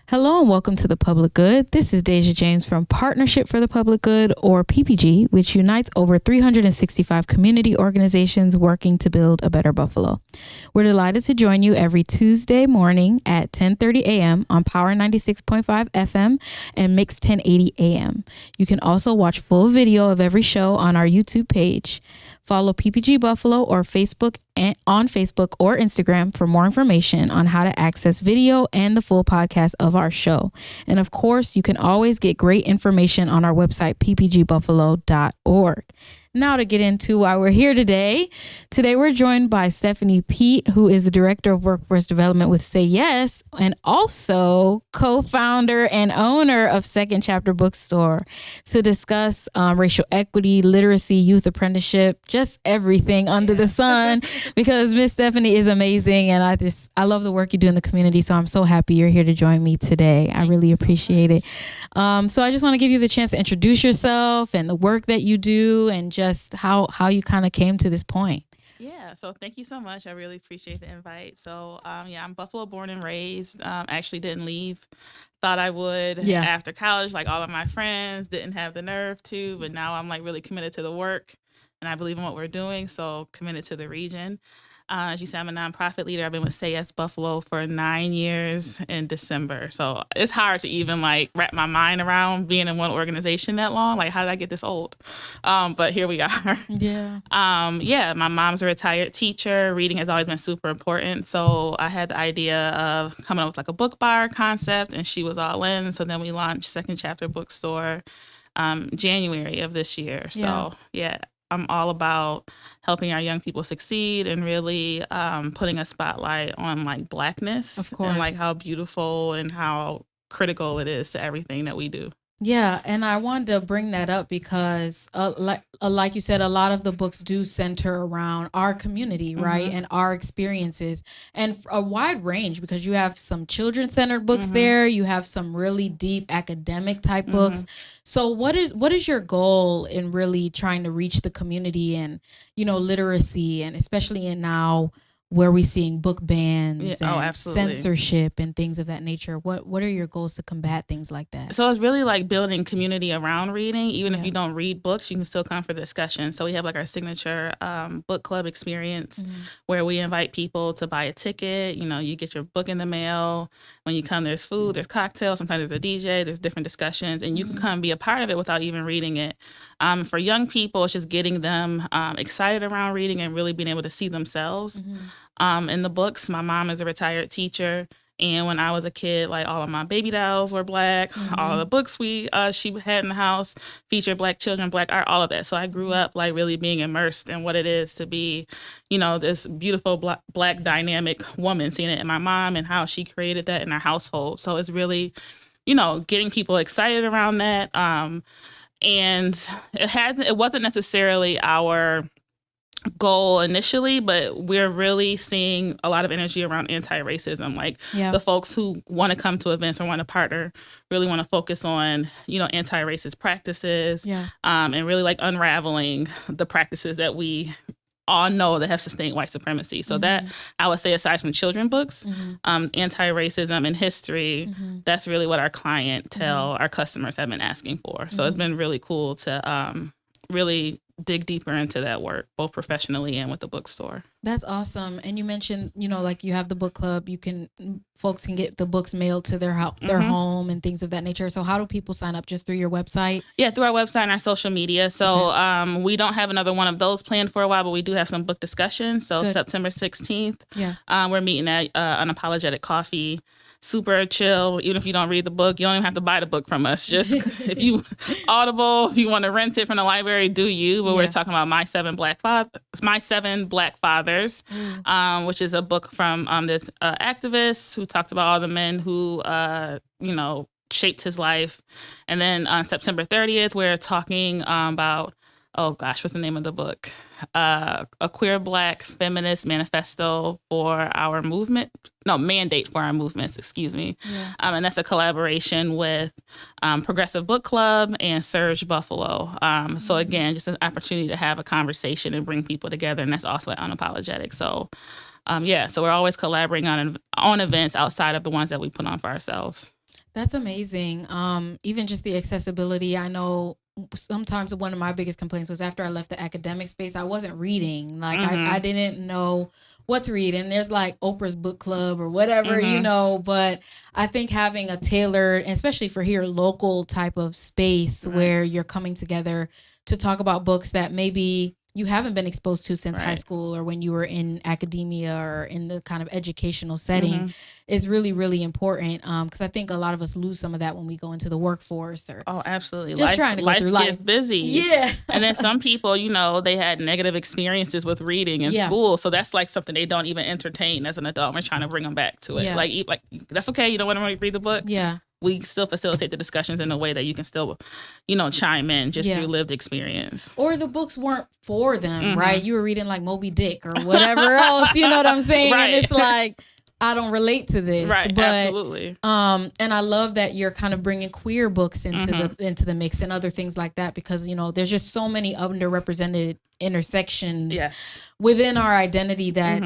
Hello and welcome to The Public Good. This is Dejia James from Partnership for the Public Good, or PPG, which unites over 365 community organizations working to build a better Buffalo. We're delighted to join you every Tuesday morning at 10:30 a.m. on Power 96.5 FM and Mix 1080 a.m. You can also watch full video of every show on our YouTube page. Follow PPG Buffalo or on Facebook or Instagram for more information on how to access video and the full podcast of our show. And of course, you can always get great information on our website, ppgbuffalo.org. Now to get into why we're here today. Today we're joined by Stephanie Peete, who is the Director of Workforce Development with Say Yes, and also co-founder and owner of Second Chapter Bookstore, to discuss racial equity, literacy, youth apprenticeship, just everything under the sun, because Miss Stephanie is amazing, and I love the work you do in the community, so I'm so happy you're here to join me today. I really appreciate it. So I just want to give you the chance to introduce yourself and the work that you do and just how you kind of came to this point. Yeah, so thank you so much. I really appreciate the invite. So I'm Buffalo born and raised. Actually didn't leave. Thought I would after college, like all of my friends, didn't have the nerve to, but now I'm like really committed to the work and I believe in what we're doing, so committed to the region. As you said, I'm a nonprofit leader. I've been with Say Yes Buffalo for 9 years in December. So it's hard to even like wrap my mind around being in one organization that long. Like, how did I get this old? But here we are. Yeah. My mom's a retired teacher. Reading has always been super important. So I had the idea of coming up with like a book bar concept, and she was all in. So then we launched Second Chapter Bookstore January of this year. So I'm all about helping our young people succeed and really putting a spotlight on like Blackness, of course, and like how beautiful and how critical it is to everything that we do. Yeah, and I wanted to bring that up because, like you said, a lot of the books do center around our community, right, and our experiences, and a wide range, because you have some children-centered books there, you have some really deep academic type books. So, what is your goal in really trying to reach the community and literacy, and especially in now where we're seeing book bans and censorship and things of that nature? What are your goals to combat things like that? So it's really like building community around reading. Even if you don't read books, you can still come for the discussion. So we have like our signature book club experience where we invite people to buy a ticket. You get your book in the mail. When you come, there's food, there's cocktails, sometimes there's a DJ, there's different discussions, and you can come be a part of it without even reading it. For young people, it's just getting them excited around reading and really being able to see themselves in the books. My mom is a retired teacher, and when I was a kid, like all of my baby dolls were Black. All of the books she had in the house featured Black children, Black art, all of that. So I grew up like really being immersed in what it is to be, this beautiful Black dynamic woman, seeing it in my mom and how she created that in our household. So it's really, getting people excited around that. And it wasn't necessarily our goal initially, but we're really seeing a lot of energy around anti-racism. Like the folks who want to come to events or want to partner really want to focus on, anti-racist practices and really like unraveling the practices that we all know that have sustained white supremacy. So that, I would say, aside from children books, anti-racism and history, that's really what our clientele, our customers have been asking for. So it's been really cool to really dig deeper into that work, both professionally and with the bookstore. That's awesome. And you mentioned, like you have the book club, folks can get the books mailed to their home and things of that nature. So how do people sign up? Just through your website? Yeah, through our website and our social media. So we don't have another one of those planned for a while, but we do have some book discussions. So September 16th, we're meeting at Unapologetic Coffee. Super chill. Even if you don't read the book, you don't even have to buy the book from us. Just if you Audible, if you want to rent it from the library, do you. But we're talking about My Seven Black Fathers, which is a book from this activist who talked about all the men who shaped his life. And then on September 30th, we're talking about, what's the name of the book? A Queer Black Feminist Manifesto for Our Movement. No, Mandate for Our Movements, excuse me. And that's a collaboration with Progressive Book Club and Surge Buffalo. So again, just an opportunity to have a conversation and bring people together. And that's also at Unapologetic. So so we're always collaborating on events outside of the ones that we put on for ourselves. That's amazing. Even just the accessibility. I know sometimes one of my biggest complaints was after I left the academic space, I wasn't reading. Like I didn't know what to read. And there's like Oprah's book club or whatever, but I think having a tailored, and especially for here, local type of space where you're coming together to talk about books that maybe you haven't been exposed to since high school or when you were in academia or in the kind of educational setting is really, really important. Because I think a lot of us lose some of that when we go into the workforce or absolutely. Just trying to go through life. Gets busy. Yeah. And then some people, they had negative experiences with reading in school. So that's like something they don't even entertain as an adult. We're trying to bring them back to it. Like that's okay. You don't want to read the book. Yeah. We still facilitate the discussions in a way that you can still, chime in just through lived experience. Or the books weren't for them, right? You were reading like Moby Dick or whatever else, you know what I'm saying? Right. And it's like, I don't relate to this. Right, but, absolutely. And I love that you're kind of bringing queer books into the mix and other things like that because, there's just so many underrepresented intersections within our identity that,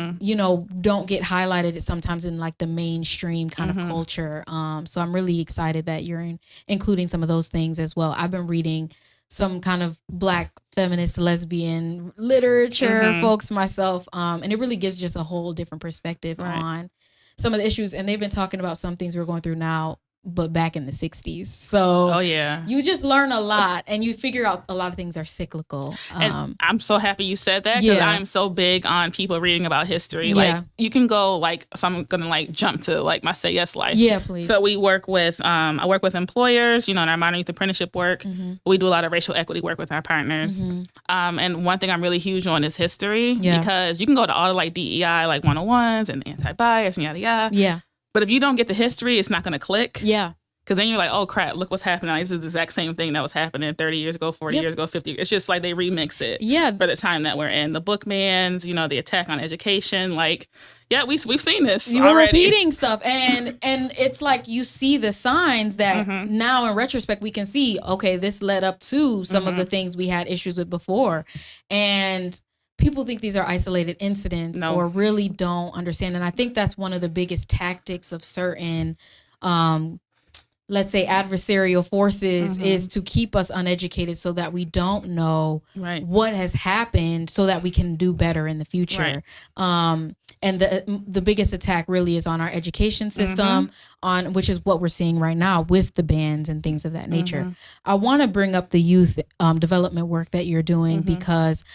don't get highlighted sometimes in like the mainstream kind of culture. So I'm really excited that you're including some of those things as well. I've been reading some kind of Black feminist lesbian literature folks myself. And it really gives just a whole different perspective on some of the issues. And they've been talking about some things we're going through now, but back in the 60s. So you just learn a lot and you figure out a lot of things are cyclical. And I'm so happy you said that because I'm so big on people reading about history. Like you can go so I'm going to jump to my Say Yes life. Yeah, please. So we work with, I work with employers, in our modern youth apprenticeship work. We do a lot of racial equity work with our partners. And one thing I'm really huge on is history because you can go to all the DEI 101s and anti-bias and yada yada. Yeah. But if you don't get the history, it's not going to click. Yeah. Because then you're like, oh, crap, look what's happening. This is the exact same thing that was happening 30 years ago, 40 years ago, 50 years. It's just like they remix it for the time that we're in. The book bans, the attack on education. We've seen this you already. Were repeating stuff. And it's like you see the signs that now in retrospect we can see, okay, this led up to some of the things we had issues with before. And people think these are isolated incidents or really don't understand. And I think that's one of the biggest tactics of certain, let's say, adversarial forces is to keep us uneducated so that we don't know what has happened so that we can do better in the future. And the biggest attack really is on our education system, on which is what we're seeing right now with the bans and things of that nature. I want to bring up the youth development work that you're doing because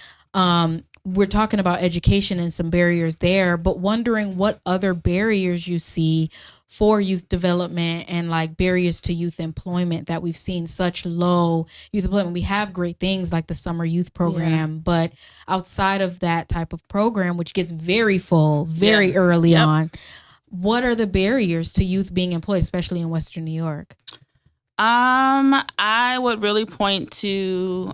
we're talking about education and some barriers there, but wondering what other barriers you see for youth development and barriers to youth employment that we've seen such low youth employment. We have great things like the summer youth program, but outside of that type of program, which gets very full very early on, what are the barriers to youth being employed, especially in Western New York? I would really point to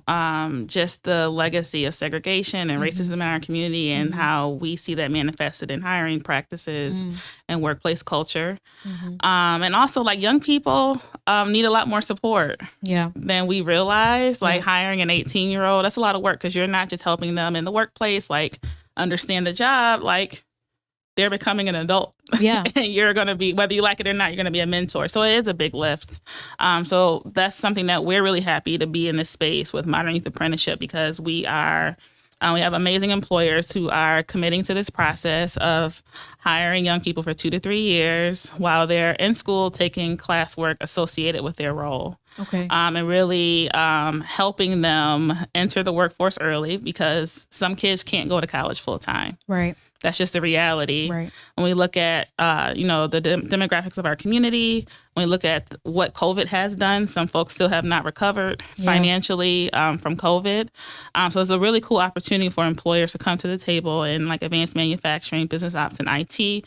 just the legacy of segregation and racism in our community and how we see that manifested in hiring practices and workplace culture. And also young people need a lot more support than we realize. Hiring an 18-year-old, that's a lot of work because you're not just helping them in the workplace, understand the job, they're becoming an adult. Yeah. And you're going to be, whether you like it or not, you're going to be a mentor. So it is a big lift. So that's something that we're really happy to be in this space with Modern Youth Apprenticeship because we have amazing employers who are committing to this process of hiring young people for 2 to 3 years while they're in school taking classwork associated with their role. Okay. And really helping them enter the workforce early because some kids can't go to college full time. Right. That's just the reality. Right. When we look at, the demographics of our community, when we look at what COVID has done, some folks still have not recovered financially from COVID. So it's a really cool opportunity for employers to come to the table in advanced manufacturing, business ops, and IT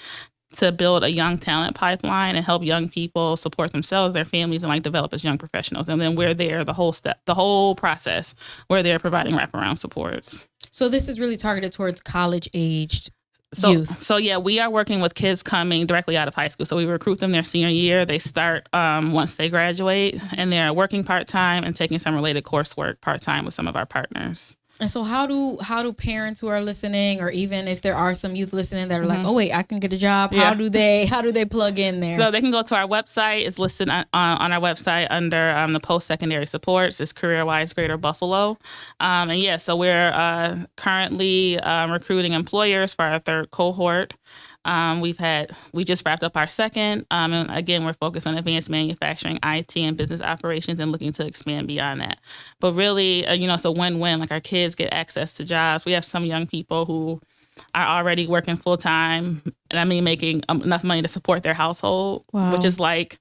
to build a young talent pipeline and help young people support themselves, their families, and develop as young professionals. And then we're there the whole process, where they're providing wraparound supports. So this is really targeted towards college-aged youth. So we are working with kids coming directly out of high school. So we recruit them their senior year. They start once they graduate, and they're working part-time and taking some related coursework part-time with some of our partners. And so how do parents who are listening, or even if there are some youth listening that are like, oh wait, I can get a job. Yeah. How do they plug in there? So they can go to our website. It's listed on our website under the post-secondary supports. It's CareerWise Greater Buffalo. And yeah, so we're currently recruiting employers for our third cohort. We just wrapped up our second. And again, we're focused on advanced manufacturing, IT, and business operations, and looking to expand beyond that. But really, it's a win-win. Like, our kids get access to jobs. We have some young people who are already working full time, and I mean making enough money to support their household, which is like,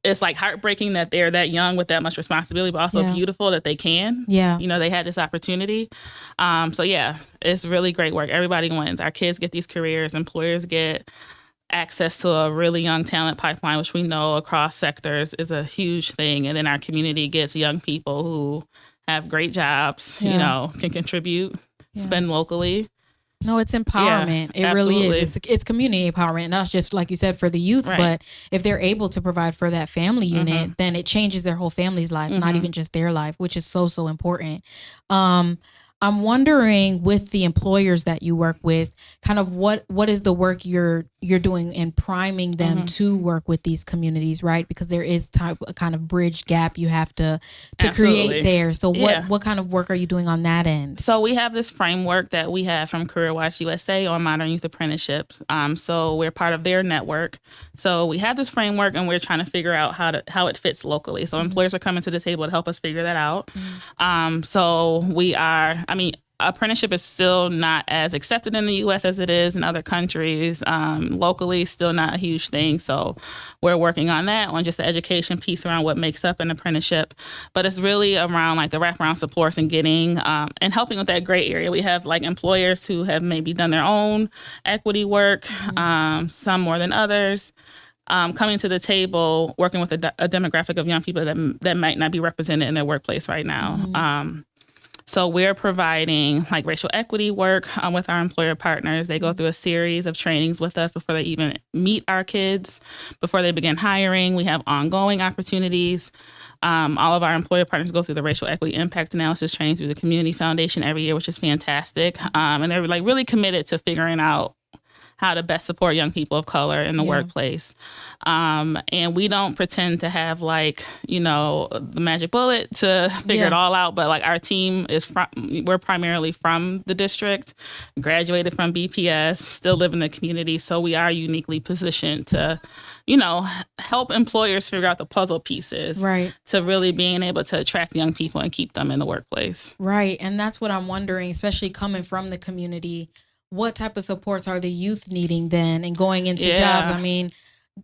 it's like heartbreaking that they're that young with that much responsibility, but also beautiful that they can. Yeah. They had this opportunity. So yeah, it's really great work. Everybody wins. Our kids get these careers. Employers get access to a really young talent pipeline, which we know across sectors is a huge thing. And then our community gets young people who have great jobs, can contribute, spend locally. No, it's empowerment. It absolutely. Really is. It's community empowerment, not just like you said for the youth, but if they're able to provide for that family unit, then it changes their whole family's life, not even just their life, which is so, so important. I'm wondering, with the employers that you work with, kind of what is the work you're doing in priming them to work with these communities, right? Because there is a kind of bridge gap you have to create there. So what kind of work are you doing on that end? So we have this framework that we have from CareerWise USA on modern youth apprenticeships. So we're part of their network. So we have this framework, and we're trying to figure out how it fits locally. So employers are coming to the table to help us figure that out. So we are. Apprenticeship is still not as accepted in the U.S. as it is in other countries. Locally, still not a huge thing. So we're working on that, on just the education piece around what makes up an apprenticeship. But it's really around like the wraparound supports and getting and helping with that gray area. We have like employers who have maybe done their own equity work, some more than others. Coming to the table, working with a demographic of young people that might not be represented in their workplace right now. So we're providing like racial equity work with our employer partners. They go through a series of trainings with us before they even meet our kids, before they begin hiring. We have ongoing opportunities. All of our employer partners go through the racial equity impact analysis training through the Community Foundation every year, which is fantastic. And they're like really committed to figuring out how to best support young people of color in the workplace. And we don't pretend to have like, the magic bullet to figure it all out. But like our team we're primarily from the district, graduated from BPS, still live in the community. So we are uniquely positioned to, help employers figure out the puzzle pieces to really being able to attract young people and keep them in the workplace. Right. And that's what I'm wondering, especially coming from the community. What type of supports are the youth needing then and going into jobs? I mean,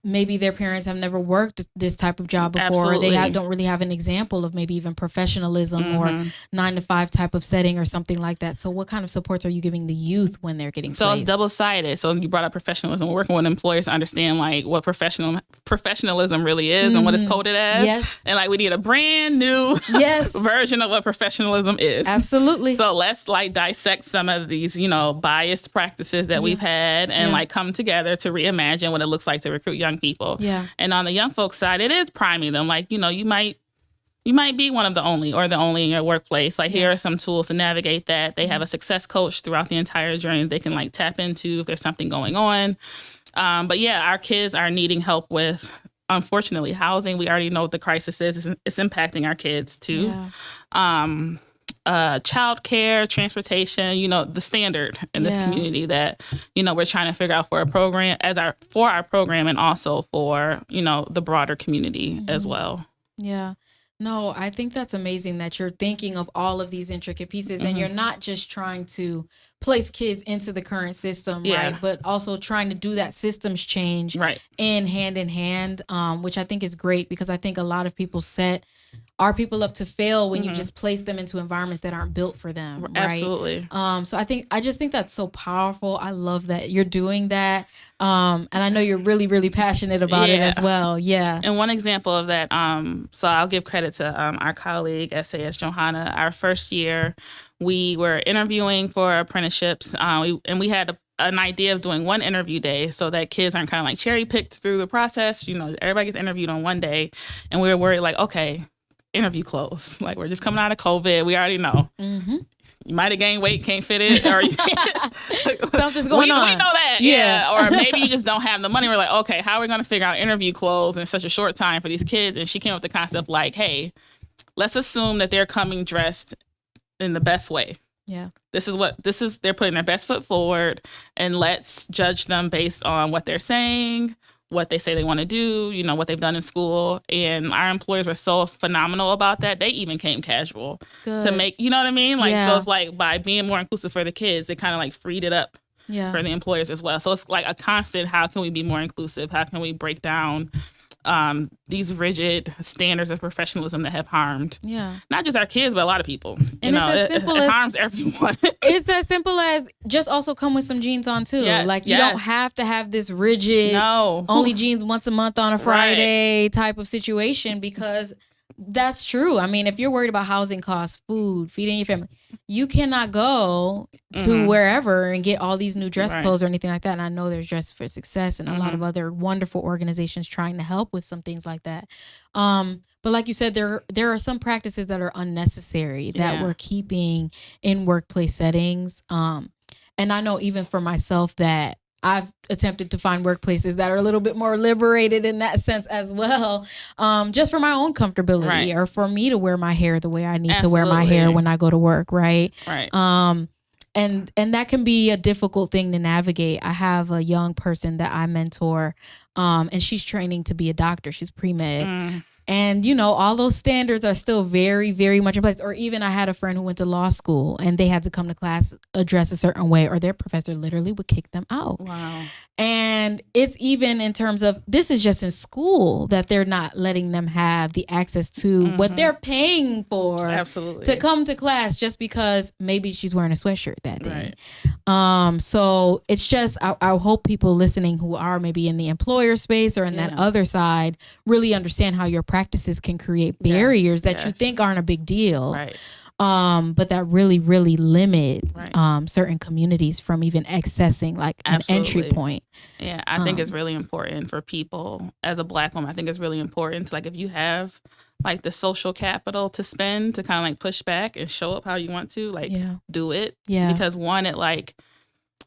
maybe their parents have never worked this type of job before. Absolutely. Or they don't really have an example of maybe even professionalism or 9-to-5 type of setting or something like that. So what kind of supports are you giving the youth when they're getting So placed? It's double-sided. So you brought up professionalism. We're working with employers to understand like what professionalism really is and what it's coded as. Yes. And like we need a brand new version of what professionalism is. Absolutely. So let's like dissect some of these, biased practices that we've had and like come together to reimagine what it looks like to recruit young people. Yeah. And on the young folks side, it is priming them. Like, you might be one of the only or the only in your workplace. Like here are some tools to navigate that. They have a success coach throughout the entire journey they can like tap into if there's something going on. But yeah, our kids are needing help with, unfortunately, housing. We already know what the crisis is. It's impacting our kids too. Yeah. Childcare, transportation, the standard in this community that, we're trying to figure out for a program for our program and also for, the broader community as well. Yeah. No, I think that's amazing that you're thinking of all of these intricate pieces and you're not just trying to place kids into the current system, right? But also trying to do that systems change in hand, which I think is great because I think a lot of people set our people up to fail when you just place them into environments that aren't built for them, right? Absolutely. So I just think that's so powerful. I love that you're doing that. And I know you're really, really passionate about it as well. Yeah. And one example of that, so I'll give credit to our colleague, SAS Johanna. Our first year, we were interviewing for apprenticeships, we had an idea of doing one interview day so that kids aren't kind of like cherry picked through the process. Everybody gets interviewed on one day. And we were worried like, okay, interview clothes. Like, we're just coming out of COVID. We already know. Mm-hmm. You might have gained weight, can't fit it, or something's going on. We know that, yeah. Or maybe you just don't have the money. We're like, okay, how are we going to figure out interview clothes in such a short time for these kids? And she came up with the concept like, hey, let's assume that they're coming dressed in the best way. Yeah. They're putting their best foot forward, and let's judge them based on what they're saying, what they say they want to do, what they've done in school. And our employers were so phenomenal about that. They even came casual to make, you know what I mean? Like, so it's like by being more inclusive for the kids, it kind of like freed it up for the employers as well. So it's like a constant, how can we be more inclusive? How can we break down these rigid standards of professionalism that have harmed not just our kids, but a lot of people. And it's as simple as it harms everyone. It's as simple as just also come with some jeans on too. Like you don't have to have this rigid only jeans once a month on a Friday type of situation, because that's true. I mean, if you're worried about housing costs, food, feeding your family, you cannot go to wherever and get all these new dress clothes or anything like that. And I know there's Dress for Success and a lot of other wonderful organizations trying to help with some things like that. But like you said, there are some practices that are unnecessary that we're keeping in workplace settings. And I know even for myself that I've attempted to find workplaces that are a little bit more liberated in that sense as well, just for my own comfortability or for me to wear my hair the way I need to wear my hair when I go to work, right? And that can be a difficult thing to navigate. I have a young person that I mentor, and she's training to be a doctor. She's pre-med. And, all those standards are still very, very much in place. Or even I had a friend who went to law school and they had to come to class, address a certain way, or their professor literally would kick them out. Wow. And it's even in terms of, this is just in school that they're not letting them have the access to what they're paying for to come to class just because maybe she's wearing a sweatshirt that day. So it's just, I hope people listening who are maybe in the employer space or in that other side really understand how your practices can create barriers that you think aren't a big deal. But that really, really limit certain communities from even accessing like an entry point. Yeah, I think it's really important for people as a Black woman. I think it's really important to, like, if you have like the social capital to spend to kind of like push back and show up how you want to, like do it. Because one,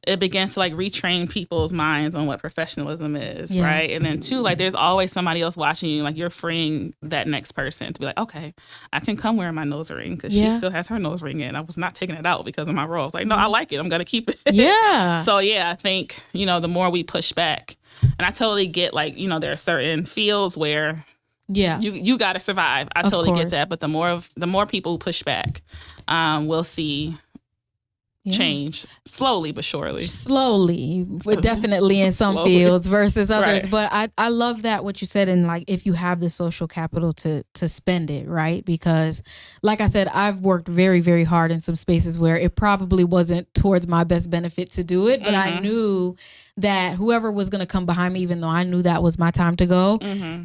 it begins to like retrain people's minds on what professionalism is, right? And then two, like there's always somebody else watching you. Like you're freeing that next person to be like, okay, I can come wearing my nose ring because she still has her nose ring in. I was not taking it out because of my role. Like, no, I like it. I'm going to keep it. So I think, the more we push back, and I totally get like, there are certain fields where you got to survive. I totally get that. But the more people who push back, we'll see change slowly but surely. But definitely in some fields versus others. But I love that what you said, and like if you have the social capital to spend it, right? Because like I said, I've worked very, very hard in some spaces where it probably wasn't towards my best benefit to do it, but I knew that whoever was going to come behind me, even though I knew that was my time to go,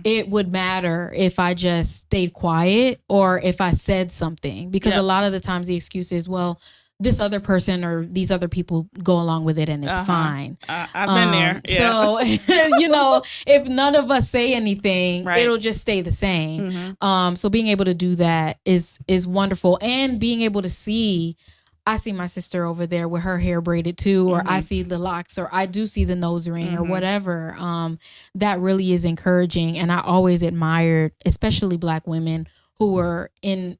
it would matter if I just stayed quiet or if I said something, because a lot of the times the excuse is, well, this other person or these other people go along with it and it's fine. I've been there. So, if none of us say anything, it'll just stay the same. So being able to do that is wonderful. And being able to see, I see my sister over there with her hair braided too, or I see the locks, or I do see the nose ring or whatever. That really is encouraging. And I always admired, especially Black women who were in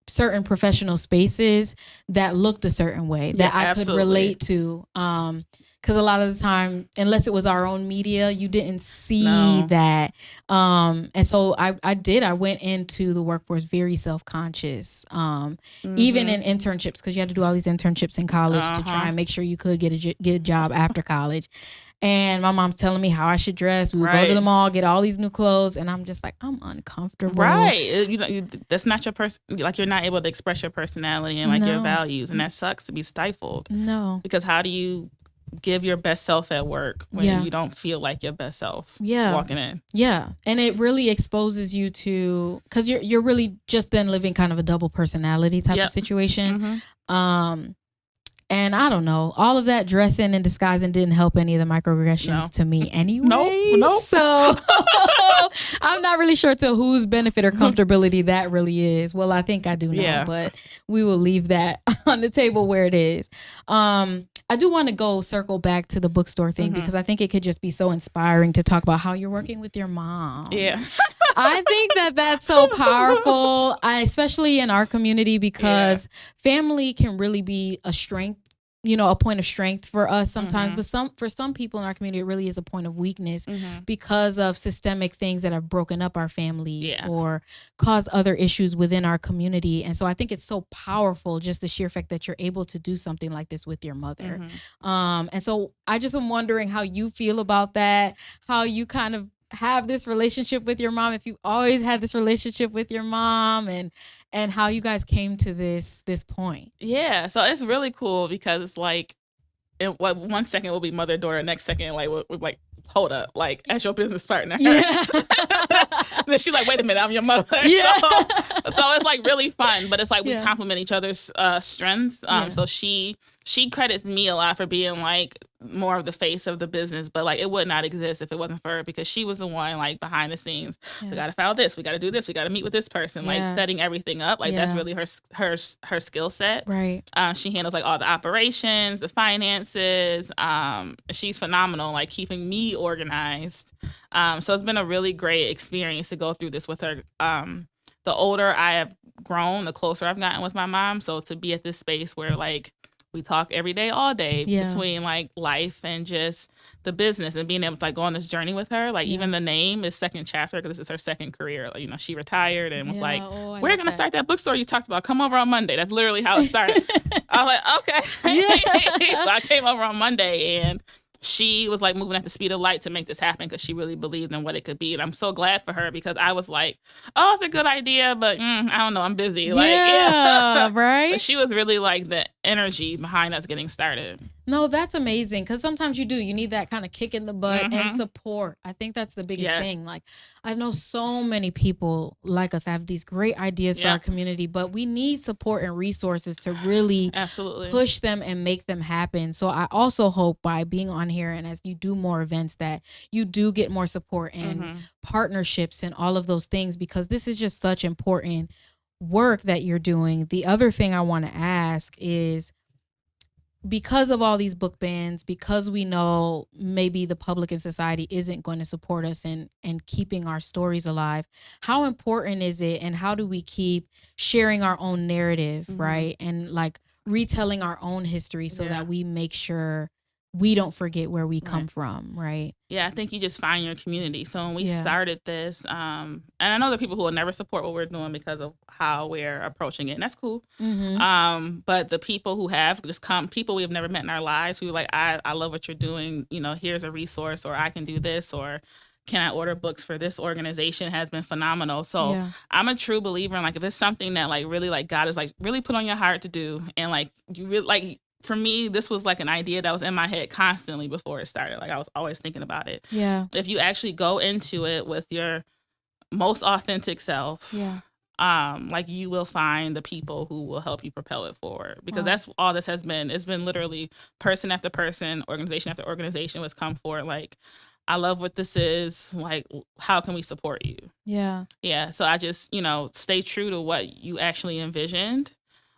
certain professional spaces that looked a certain way that I could relate to. Because a lot of the time, unless it was our own media, you didn't see that. And so I went into the workforce very self-conscious, even in internships, because you had to do all these internships in college to try and make sure you could get a job after college. And my mom's telling me how I should dress. We would go to the mall, get all these new clothes, and I'm just like, I'm uncomfortable. That's not your person. Like, you're not able to express your personality and like your values, and that sucks to be stifled. Because how do you give your best self at work when you don't feel like your best self walking in? And it really exposes you to, because you're really just then living kind of a double personality type of situation. And I don't know, all of that dressing and disguising didn't help any of the microaggressions to me anyway. So I I'm not really sure to whose benefit or comfortability that really is. Well, I think I do know, but we will leave that on the table where it is. I do want to circle back to the bookstore thing because I think it could just be so inspiring to talk about how you're working with your mom. Yeah. I think that's so powerful, especially in our community, because family can really be a strength, a point of strength for us sometimes. But for some people in our community, it really is a point of weakness because of systemic things that have broken up our families or caused other issues within our community. And so I think it's so powerful, just the sheer fact that you're able to do something like this with your mother. And so I just am wondering how you feel about that, how you kind of have this relationship with your mom, if you always had this relationship with your mom, and how you guys came to this point. Yeah, so it's really cool because it's like, one second we'll be mother daughter, next second like we're like, hold up, like as your business partner. Yeah. Then she's like, wait a minute, I'm your mother. Yeah. So it's like really fun, but it's like we complement each other's strength. So she credits me a lot for being like more of the face of the business, but like it would not exist if it wasn't for her, because she was the one like behind the scenes. We got to file this, we got to do this, we got to meet with this person, like setting everything up. Like that's really her skill set. Right. She handles like all the operations, the finances. She's phenomenal, like keeping me organized. So it's been a really great experience to go through this with her. The older I have grown, the closer I've gotten with my mom. So to be at this space where like we talk every day, all day, between like life and just the business, and being able to like go on this journey with her. Like even the name is Second Chapter because this is her second career. Like, she retired and was like, we're going to start that bookstore you talked about. Come over on Monday. That's literally how it started. I was like, okay. So I came over on Monday, and she was like moving at the speed of light to make this happen because she really believed in what it could be. And I'm so glad for her, because I was like, oh, it's a good idea, but I don't know, I'm busy. Like, right. But she was really like the energy behind us getting started. No, that's amazing, because sometimes you need that kind of kick in the butt and support. I think that's the biggest thing. Like, I know so many people like us have these great ideas for our community, but we need support and resources to really push them and make them happen. So I also hope by being on here and as you do more events that you do get more support and partnerships and all of those things, because this is just such important work that you're doing. The other thing I want to ask is, because of all these book bans, because we know maybe the public and society isn't going to support us and keeping our stories alive, how important is it, and how do we keep sharing our own narrative, right? And like retelling our own history so that we make sure we don't forget where we come from, right? Yeah, I think you just find your community. So when we started this, and I know there are people who will never support what we're doing because of how we're approaching it, and that's cool. But the people who have just come, people we have never met in our lives, who are like, I love what you're doing, here's a resource, or I can do this, or can I order books for this organization, has been phenomenal. So I'm a true believer in like, if it's something that like really like God is like really put on your heart to do, and like you really like, for me, this was like an idea that was in my head constantly before it started. Like I was always thinking about it. Yeah. If you actually go into it with your most authentic self, like you will find the people who will help you propel it forward. Because that's all this has been. It's been literally person after person, organization after organization has come forward. Like, I love what this is. Like, how can we support you? Yeah. Yeah. So I just, stay true to what you actually envisioned.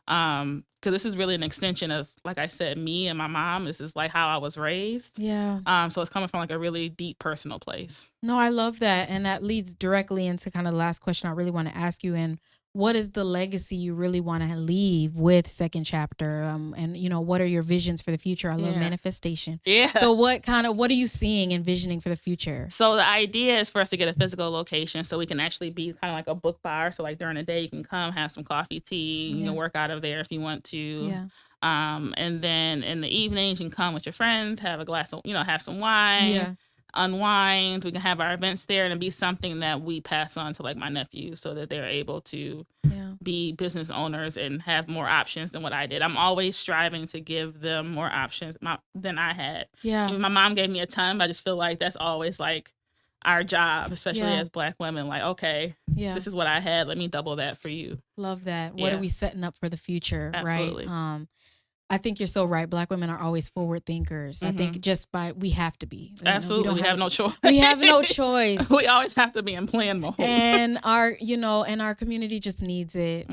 Because this is really an extension of, like I said, me and my mom. This is like how I was raised. Yeah. So it's coming from like a really deep personal place. No, I love that. And that leads directly into kind of the last question I really want to ask you. And what is the legacy you really want to leave with Second Chapter? And what are your visions for the future? I love manifestation. Yeah. So what are you seeing and envisioning for the future? So the idea is for us to get a physical location so we can actually be kind of like a book bar. So like during the day you can come have some coffee, tea, you can work out of there if you want to. Yeah. And then in the evenings you can come with your friends, have a glass of, have some wine. Yeah. Unwind. We can have our events there, and it'd be something that we pass on to like my nephews so that they're able to be business owners and have more options than what I did. I'm always striving to give them more options than I had. Yeah. My mom gave me a ton, but I just feel like that's always like our job, especially as Black women. Like, okay, this is what I had. Let me double that for you. Love that. What are we setting up for the future? Absolutely. Right. I think you're so right. Black women are always forward thinkers. I think we have to be. Absolutely. We have no choice. We have no choice. We always have to be in plan mode. And our community just needs it,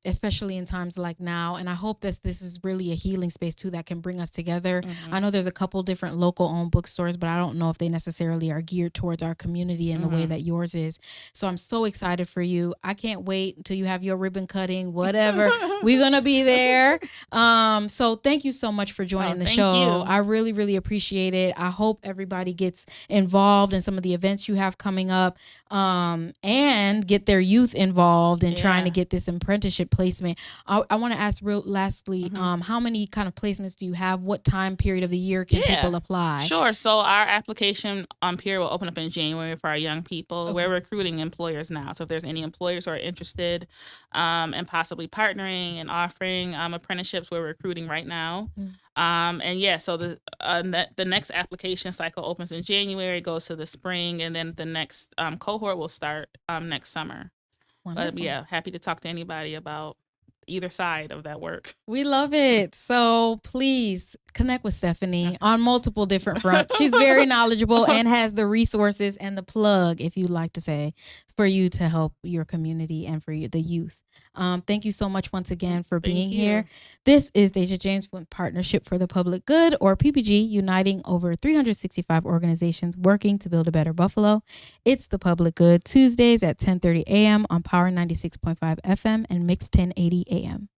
especially in times like now. And I hope this is really a healing space too that can bring us together. I know there's a couple different local owned bookstores, but I don't know if they necessarily are geared towards our community in the way that yours is. So I'm so excited for you. I can't wait until you have your ribbon cutting, whatever. We're going to be there. So thank you so much for joining the show. You. I really, really appreciate it. I hope everybody gets involved in some of the events you have coming up, and get their youth involved in trying to get this apprenticeship placement. I want to ask lastly, how many kind of placements do you have? What time period of the year can people apply? Sure. So our application period will open up in January for our young people. Okay. We're recruiting employers now. So if there's any employers who are interested in possibly partnering and offering apprenticeships, we're recruiting right now. So the next application cycle opens in January, goes to the spring, and then the next cohort will start next summer. Wonderful. But happy to talk to anybody about either side of that work. We love it. So please connect with Stephanie on multiple different fronts. She's very knowledgeable and has the resources and the plug, if you'd like to say, for you to help your community and for the youth. Thank you so much once again for being here. This is Dejia James with Partnership for the Public Good, or PPG, uniting over 365 organizations working to build a better Buffalo. It's the Public Good, Tuesdays at 10:30 a.m. on Power 96.5 FM and Mix 1080 a.m.